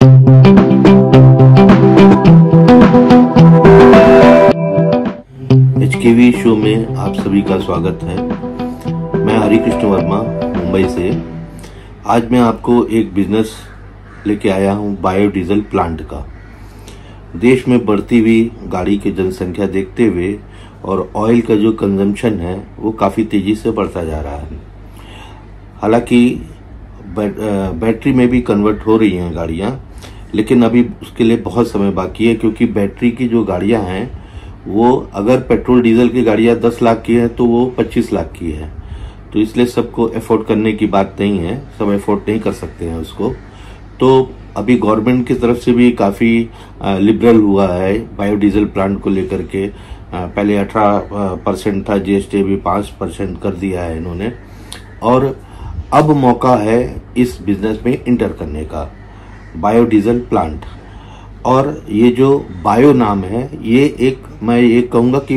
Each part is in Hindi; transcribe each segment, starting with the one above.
HKV शो में आप सभी का स्वागत है। मैं हरिकृष्ण वर्मा मुंबई से। आज मैं आपको एक बिजनेस लेके आया हूँ बायोडीजल प्लांट का। देश में बढ़ती हुई गाड़ी की जनसंख्या देखते हुए और ऑयल का जो कंजम्पशन है वो काफ़ी तेज़ी से बढ़ता जा रहा है। हालांकि बैटरी में भी कन्वर्ट हो रही हैं गाड़ियाँ, लेकिन अभी उसके लिए बहुत समय बाकी है, क्योंकि बैटरी की जो गाड़ियाँ हैं वो अगर पेट्रोल डीजल की गाड़ियाँ 10 लाख की है तो वो 25 लाख की है। तो इसलिए सबको अफोर्ड करने की बात नहीं है, सब अफोर्ड नहीं कर सकते हैं उसको। तो अभी गवर्नमेंट की तरफ से भी काफ़ी लिबरल हुआ है बायोडीजल प्लांट को लेकर के। पहले 18% था जीएसटी, भी 5% कर दिया है इन्होंने। और अब मौका है इस बिजनेस में इंटर करने का, बायोडीजल प्लांट। और ये जो बायो नाम है, ये मैं ये कहूँगा कि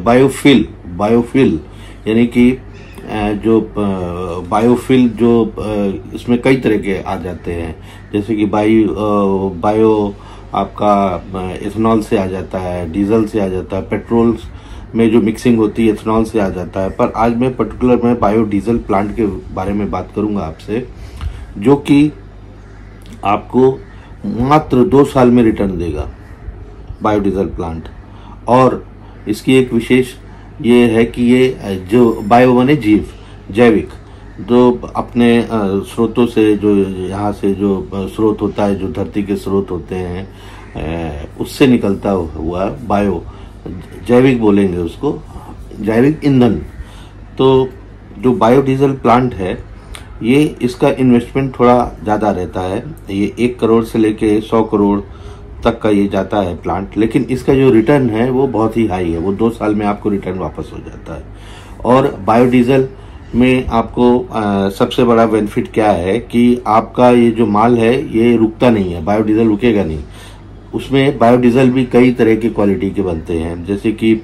बायोफिल यानी कि जो बायोफिल जो इसमें कई तरह के आ जाते हैं, जैसे कि बायो आपका इथेनॉल से आ जाता है, डीजल से आ जाता है, पेट्रोल में जो मिक्सिंग होती है इथेनॉल से आ जाता है। पर आज मैं पर्टिकुलर में बायोडीजल प्लांट के बारे में बात करूंगा आपसे, जो कि आपको मात्र 2 साल में रिटर्न देगा बायोडीजल प्लांट। और इसकी एक विशेष ये है कि ये जो बायो माने जैविक, जो अपने स्रोतों से, जो यहाँ से जो स्रोत होता है, जो धरती के स्रोत होते हैं उससे निकलता हुआ बायो, जैविक बोलेंगे उसको, जैविक ईंधन। तो जो बायोडीजल प्लांट है ये, इसका इन्वेस्टमेंट थोड़ा ज़्यादा रहता है। ये 1 करोड़ से लेके 100 करोड़ तक का ये जाता है प्लांट, लेकिन इसका जो रिटर्न है वो बहुत ही हाई है। वो 2 साल में आपको रिटर्न वापस हो जाता है। और बायोडीजल में आपको सबसे बड़ा बेनिफिट क्या है कि आपका ये जो माल है ये रुकता नहीं है, बायोडीजल रुकेगा नहीं। उसमें बायोडीजल भी कई तरह की क्वालिटी के बनते हैं, जैसे कि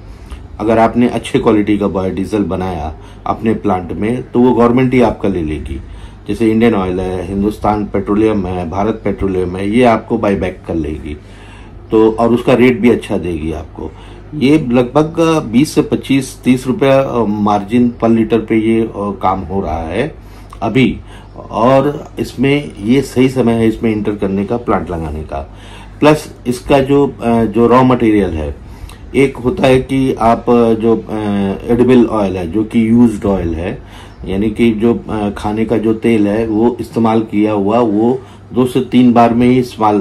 अगर आपने अच्छे क्वालिटी का बायोडीजल बनाया अपने प्लांट में तो वो गवर्नमेंट ही आपका ले लेगी। जैसे इंडियन ऑयल है, हिंदुस्तान पेट्रोलियम है, भारत पेट्रोलियम है, ये आपको बाई बैक कर लेगी। तो और उसका रेट भी अच्छा देगी आपको। ये लगभग 20 से 25-30 रुपया मार्जिन पर लीटर पे ये काम हो रहा है अभी। और इसमें ये सही समय है इसमें इंटर करने का, प्लांट लगाने का। प्लस इसका जो रॉ मटेरियल है, एक होता है कि आप जो एडिबल ऑयल है, जो कि यूज्ड ऑयल है, यानी कि जो खाने का जो तेल है वो इस्तेमाल किया हुआ, वो 2 से 3 बार में ही इस्तेमाल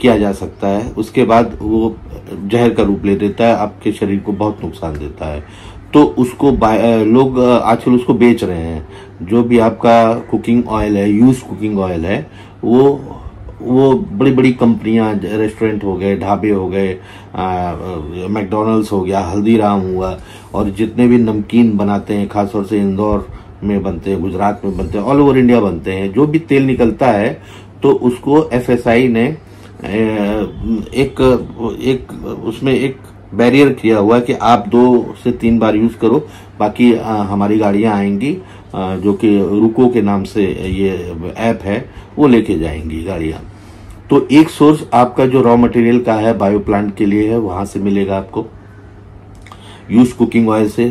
किया जा सकता है। उसके बाद वो जहर का रूप ले देता है, आपके शरीर को बहुत नुकसान देता है। तो उसको लोग आजकल उसको बेच रहे हैं। जो भी आपका कुकिंग ऑयल है, यूज कुकिंग ऑयल है, वो बड़ी बड़ी कंपनियां, रेस्टोरेंट हो गए, ढाबे हो गए, मैकडॉनल्ड्स हो गया, हल्दीराम हुआ, और जितने भी नमकीन बनाते हैं, खासतौर से इंदौर में बनते हैं, गुजरात में बनते हैं, ऑल ओवर इंडिया बनते हैं, जो भी तेल निकलता है तो उसको एफएसआई ने उसमें एक बैरियर किया हुआ है कि आप 2 से 3 बार यूज करो, बाकी हमारी गाड़ियां आएंगी, जो कि रुको के नाम से ये ऐप है, वो लेके जाएंगी गाड़ियां। तो एक सोर्स आपका जो रॉ मटेरियल का है बायो प्लांट के लिए है, वहां से मिलेगा आपको यूज कुकिंग ऑयल से।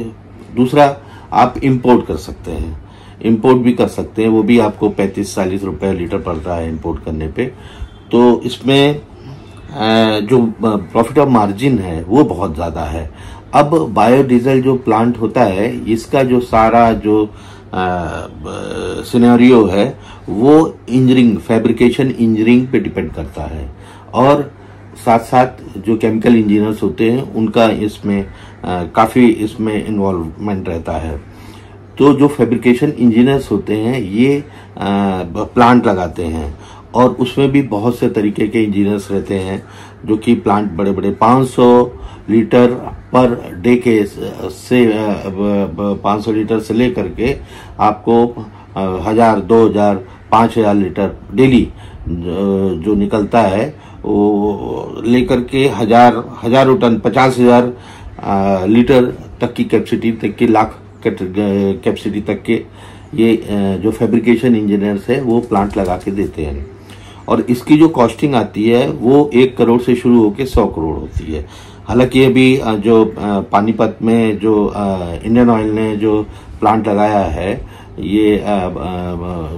दूसरा, आप इंपोर्ट कर सकते हैं, इंपोर्ट भी कर सकते हैं, वो भी आपको 35-40 रुपए लीटर पड़ता है इंपोर्ट करने पे। तो इसमें जो प्रॉफिट ऑफ मार्जिन है वो बहुत ज्यादा है। अब बायोडीजल जो प्लांट होता है, इसका जो सारा जो सिनेरियो है वो इंजीनियरिंग, फैब्रिकेशन इंजीनियरिंग पे डिपेंड करता है। और साथ साथ जो केमिकल इंजीनियर्स होते हैं उनका इसमें काफी इसमें इन्वॉल्वमेंट रहता है। तो जो फैब्रिकेशन इंजीनियर्स होते हैं ये प्लांट लगाते हैं, और उसमें भी बहुत से तरीके के इंजीनियर्स रहते हैं, जो कि प्लांट बड़े बड़े 500 लीटर पर डे के से 500 लीटर से लेकर के आपको 1000, 2000, 5000 लीटर डेली जो निकलता है वो लेकर के हजारों टन, 50,000 लीटर तक की कैपेसिटी तक की, लाख कैपेसिटी तक के ये जो फैब्रिकेशन इंजीनियर्स है वो प्लांट लगा के देते हैं। और इसकी जो कॉस्टिंग आती है वो 1 करोड़ से शुरू होकर 100 करोड़ होती है। हालांकि अभी जो पानीपत में जो इंडियन ऑयल ने जो प्लांट लगाया है, ये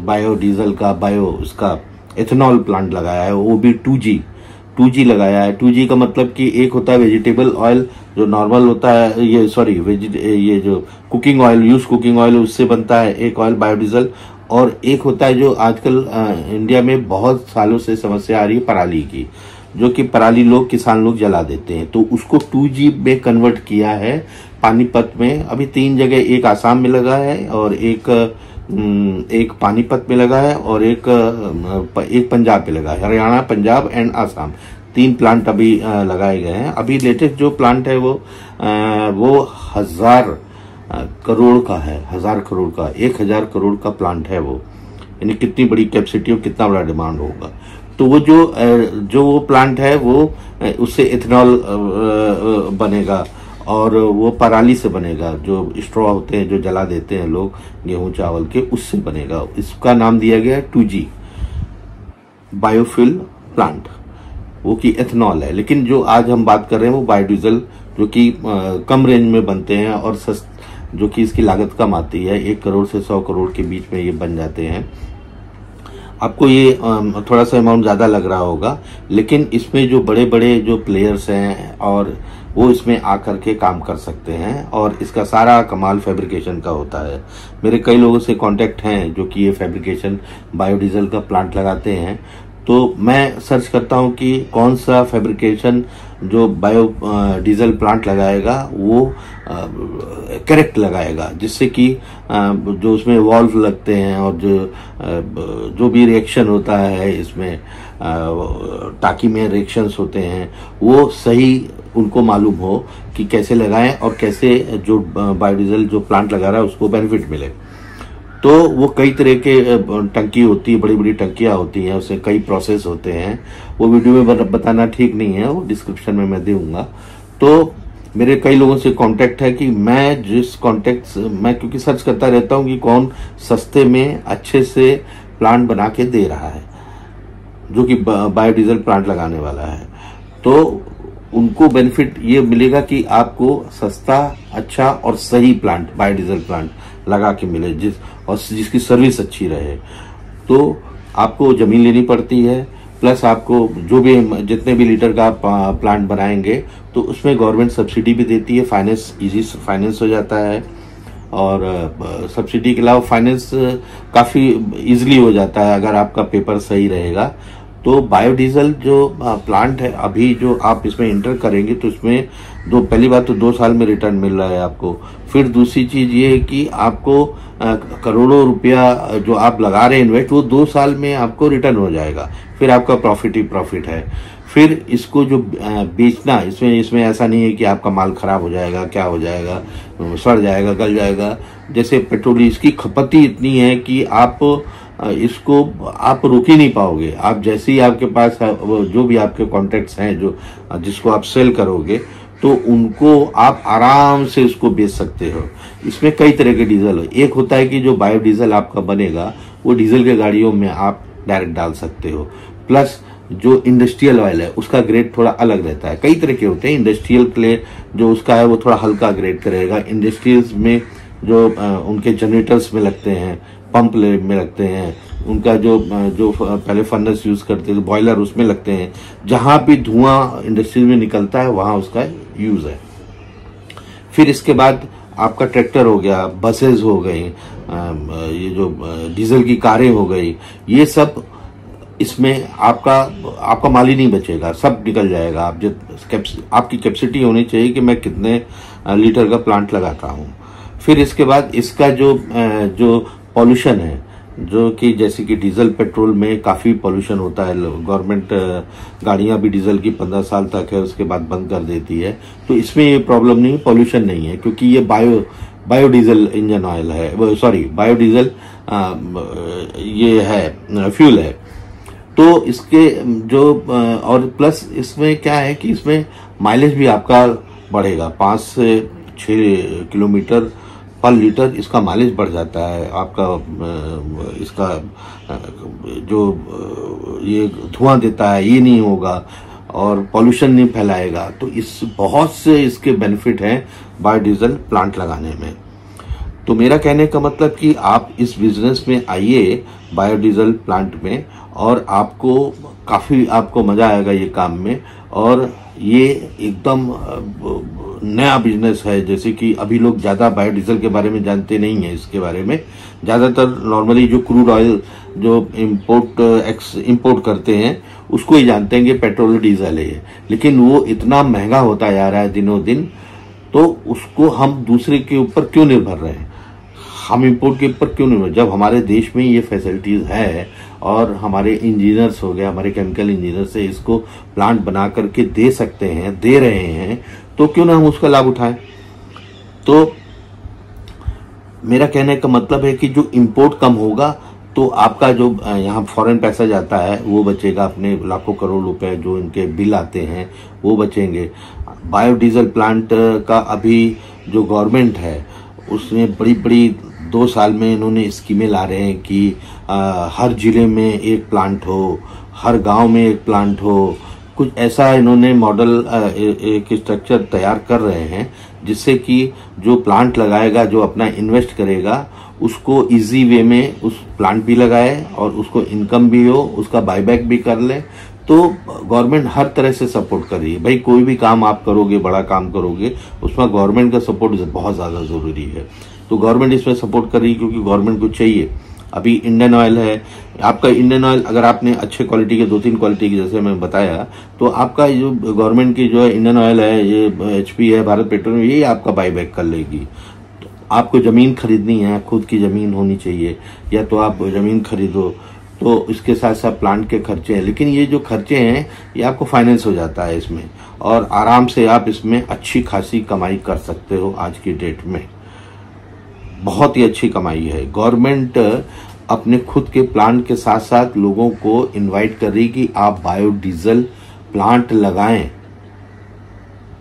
बायोडीजल का उसका एथेनॉल प्लांट लगाया है, वो भी 2G लगाया है। 2G का मतलब कि एक होता है वेजिटेबल ऑयल जो नॉर्मल होता है, ये जो कुकिंग ऑयल उससे बनता है एक ऑयल बायोडीजल, और एक होता है जो आजकल इंडिया में बहुत सालों से समस्या आ रही है पराली की, जो कि पराली किसान लोग जला देते हैं, तो उसको 2G में कन्वर्ट किया है पानीपत में। अभी 3 जगह, एक आसाम में लगा है और एक पानीपत में लगा है और एक पंजाब में लगा है। हरियाणा, पंजाब एंड आसाम 3 प्लांट अभी लगाए गए हैं। अभी लेटेस्ट जो प्लांट है वो 1000 करोड़ का है, 1000 करोड़ का, 1000 करोड़ का प्लांट है वो, यानी कितनी बड़ी कैपेसिटी और कितना बड़ा डिमांड होगा। तो वो जो वो प्लांट है वो उससे इथेनॉल बनेगा और वो पराली से बनेगा, जो स्ट्रॉ होते हैं जो जला देते हैं लोग गेहूं चावल के, उससे बनेगा। इसका नाम दिया गया है 2G बायोफ्यूल प्लांट, वो की एथेनॉल है। लेकिन जो आज हम बात कर रहे हैं वो बायोडीजल, जो कि कम रेंज में बनते हैं और जो कि इसकी लागत कम आती है, 1 करोड़ से 100 करोड़ के बीच में ये बन जाते हैं। आपको ये थोड़ा सा अमाउंट ज्यादा लग रहा होगा, लेकिन इसमें जो बड़े बड़े जो प्लेयर्स हैं और वो इसमें आकर के काम कर सकते हैं, और इसका सारा कमाल फैब्रिकेशन का होता है। मेरे कई लोगों से कांटेक्ट हैं जो कि ये फैब्रिकेशन बायोडीजल का प्लांट लगाते हैं, तो मैं सर्च करता हूं कि कौन सा फैब्रिकेशन जो बायोडीजल प्लांट लगाएगा वो करेक्ट लगाएगा, जिससे कि जो उसमें वॉल्व लगते हैं और जो भी रिएक्शन होता है इसमें, टाकी में रिएक्शंस होते हैं, वो सही उनको मालूम हो कि कैसे लगाएं और कैसे जो बायोडीजल जो प्लांट लगा रहा है उसको बेनिफिट मिले। तो वो कई तरह के टंकी होती है, बड़ी बड़ी टंकियां होती हैं, उससे कई प्रोसेस होते हैं। वो वीडियो में बताना ठीक नहीं है, वो डिस्क्रिप्शन में मैं दूंगा। तो मेरे कई लोगों से कांटेक्ट है कि मैं क्योंकि सर्च करता रहता हूं कि कौन सस्ते में अच्छे से प्लांट बना के दे रहा है, जो कि बायोडीजल प्लांट लगाने वाला है। तो उनको बेनिफिट ये मिलेगा कि आपको सस्ता, अच्छा और सही प्लांट, बायोडीजल प्लांट लगा के मिले, जिसकी सर्विस अच्छी रहे। तो आपको जमीन लेनी पड़ती है, प्लस आपको जितने भी लीटर का आप प्लांट बनाएंगे तो उसमें गवर्नमेंट सब्सिडी भी देती है, इजी फाइनेंस हो जाता है, और सब्सिडी के अलावा फाइनेंस काफी इजीली हो जाता है अगर आपका पेपर सही रहेगा। तो बायोडीजल जो प्लांट है, अभी जो आप इसमें इंटर करेंगे तो इसमें पहली बात तो 2 साल में रिटर्न मिल रहा है आपको। फिर दूसरी चीज ये है कि आपको करोड़ों रुपया जो आप लगा रहे हैं इन्वेस्ट, वो 2 साल में आपको रिटर्न हो जाएगा। फिर आपका प्रॉफिट ही प्रॉफिट है। फिर इसको जो बेचना, इसमें ऐसा नहीं है कि आपका माल खराब हो जाएगा, क्या हो जाएगा, सड़ जाएगा, गल जाएगा। जैसे पेट्रोल, इसकी खपत ही इतनी है कि इसको आप रोक ही नहीं पाओगे। आप जैसे ही आपके पास जो भी आपके कॉन्ट्रैक्ट्स हैं जिसको आप सेल करोगे, तो उनको आप आराम से उसको बेच सकते हो। इसमें कई तरह के डीजल हो। एक होता है कि जो बायोडीजल आपका बनेगा वो डीजल के गाड़ियों में आप डायरेक्ट डाल सकते हो। प्लस जो इंडस्ट्रियल ऑयल है उसका ग्रेड थोड़ा अलग रहता है। कई तरह के होते हैं। इंडस्ट्रियल के लिए जो उसका है वो थोड़ा हल्का ग्रेड करेगा। इंडस्ट्रीज में जो उनके जनरेटर्स में लगते हैं, पंप में लगते हैं, उनका जो पहले फर्नेस यूज करते थे, बॉयलर, उसमें लगते हैं। जहां भी धुआं इंडस्ट्रीज में निकलता है वहां उसका यूज है। फिर इसके बाद आपका ट्रैक्टर हो गया, बसेस हो गई, ये जो डीजल की कारें हो गई, ये सब इसमें आपका माल ही नहीं बचेगा, सब निकल जाएगा। आपकी कैपेसिटी होनी चाहिए कि मैं कितने लीटर का प्लांट लगाता हूं। फिर इसके बाद इसका जो पॉल्यूशन है, जो कि जैसे कि डीजल पेट्रोल में काफी पॉल्यूशन होता है। गवर्नमेंट गाड़ियां भी डीजल की 15 साल तक है, उसके बाद बंद कर देती है। तो इसमें ये प्रॉब्लम नहीं, पॉल्यूशन नहीं है, क्योंकि ये बायोडीजल इंजन ऑयल है, सॉरी बायोडीजल ये है, फ्यूल है। तो इसके और प्लस इसमें क्या है कि इसमें माइलेज भी आपका बढ़ेगा, 5 से 6 किलोमीटर पर लीटर इसका माइलेज बढ़ जाता है, आपका इसका जो ये धुआं देता है ये नहीं होगा और पॉल्यूशन नहीं फैलाएगा। तो इस बहुत से इसके बेनिफिट हैं बायोडीजल प्लांट लगाने में। तो मेरा कहने का मतलब कि आप इस बिजनेस में आइए बायोडीजल प्लांट में, और आपको मजा आएगा ये काम में। और ये एकदम नया बिजनेस है, जैसे कि अभी लोग ज्यादा बायोडीजल के बारे में जानते नहीं है। इसके बारे में ज्यादातर नॉर्मली जो क्रूड ऑयल जो इंपोर्ट करते हैं उसको ही जानते हैं कि पेट्रोल डीजल है, लेकिन वो इतना महंगा होता जा रहा है दिनों दिन, तो उसको हम दूसरे के ऊपर क्यों निर्भर रहे हैं, हम इंपोर्ट के ऊपर क्यों निर्भर, जब हमारे देश में ये फैसिलिटीज है और हमारे इंजीनियर्स हो गए, हमारे केमिकल इंजीनियर से इसको प्लांट बना करके दे सकते हैं, दे रहे हैं, तो क्यों ना हम उसका लाभ उठाएं। तो मेरा कहने का मतलब है कि जो इंपोर्ट कम होगा तो आपका जो यहाँ फॉरेन पैसा जाता है वो बचेगा, अपने लाखों करोड़ रुपए जो इनके बिल आते हैं वो बचेंगे। बायोडीजल प्लांट का अभी जो गवर्नमेंट है उसमें बड़ी 2 साल में इन्होंने स्कीमें ला रहे हैं कि हर जिले में एक प्लांट हो, हर गांव में एक प्लांट हो, कुछ ऐसा इन्होंने मॉडल एक स्ट्रक्चर तैयार कर रहे हैं, जिससे कि जो प्लांट लगाएगा, जो अपना इन्वेस्ट करेगा, उसको इजी वे में उस प्लांट भी लगाए और उसको इनकम भी हो, उसका बायबैक भी कर ले। तो गवर्नमेंट हर तरह से सपोर्ट कर रही है। भाई कोई भी काम आप करोगे, बड़ा काम करोगे, उसमें गवर्नमेंट का सपोर्ट बहुत ज्यादा जरूरी है। तो गवर्नमेंट इसमें सपोर्ट कर रही है क्योंकि गवर्नमेंट को चाहिए। अभी इंडियन ऑयल है, आपका इंडियन ऑयल अगर आपने अच्छे क्वालिटी के 2-3 क्वालिटी की जैसे मैं बताया, तो आपका जो गवर्नमेंट की जो है इंडियन ऑयल है, ये HP है, भारत पेट्रोलियम, ये आपका बाईबैक कर लेगी। तो आपको जमीन खरीदनी है, खुद की जमीन होनी चाहिए, या तो आप जमीन खरीदो, तो इसके साथ साथ प्लांट के खर्चे हैं, लेकिन ये जो खर्चे हैं ये आपको फाइनेंस हो जाता है इसमें, और आराम से आप इसमें अच्छी खासी कमाई कर सकते हो। आज की डेट में बहुत ही अच्छी कमाई है। गवर्नमेंट अपने खुद के प्लांट के साथ साथ लोगों को इनवाइट कर रही कि आप बायोडीजल प्लांट लगाएं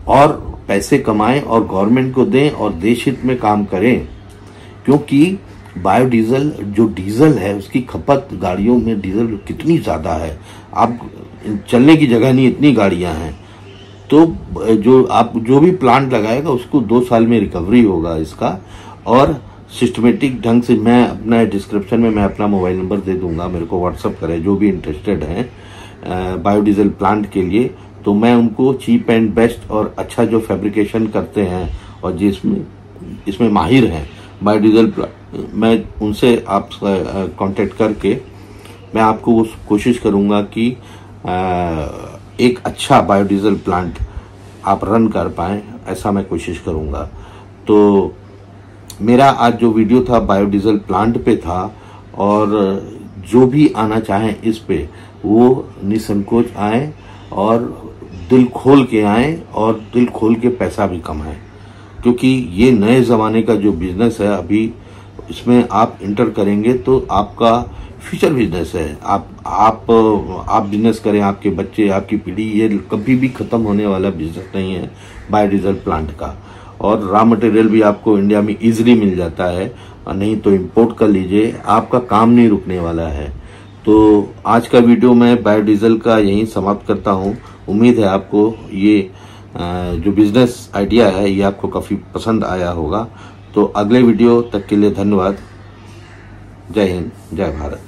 और पैसे कमाएं और गवर्नमेंट को दें और देश हित में काम करें। क्योंकि बायोडीजल जो डीजल है उसकी खपत गाड़ियों में डीजल कितनी ज्यादा है, आप चलने की जगह नहीं, इतनी गाड़ियां हैं। तो जो भी प्लांट लगाएगा उसको 2 साल में रिकवरी होगा इसका। और सिस्टमेटिक ढंग से मैं अपना डिस्क्रिप्शन में मैं अपना मोबाइल नंबर दे दूंगा, मेरे को व्हाट्सअप करें जो भी इंटरेस्टेड हैं बायोडीजल प्लांट के लिए, तो मैं उनको चीप एंड बेस्ट और अच्छा जो फैब्रिकेशन करते हैं और इसमें माहिर हैं बायोडीजल, मैं उनसे आप कांटेक्ट करके मैं आपको कोशिश करूंगा कि एक अच्छा बायोडीजल प्लांट आप रन कर पाएं, ऐसा मैं कोशिश करूंगा। तो मेरा आज जो वीडियो था बायोडीजल प्लांट पे था, और जो भी आना चाहें इस पे वो निसंकोच आए और दिल खोल के आए और दिल खोल के पैसा भी कमाएं, क्योंकि ये नए जमाने का जो बिजनेस है अभी इसमें आप इंटर करेंगे तो आपका फ्यूचर बिजनेस है। आप बिजनेस करें, आपके बच्चे, आपकी पीढ़ी, ये कभी भी खत्म होने वाला बिजनेस नहीं है बायोडीजल प्लांट का। और रॉ मटेरियल भी आपको इंडिया में इजीली मिल जाता है, और नहीं तो इंपोर्ट कर लीजिए, आपका काम नहीं रुकने वाला है। तो आज का वीडियो मैं बायोडीजल का यहीं समाप्त करता हूं। उम्मीद है आपको ये जो बिजनेस आइडिया है ये आपको काफी पसंद आया होगा। तो अगले वीडियो तक के लिए धन्यवाद। जय हिंद, जय भारत।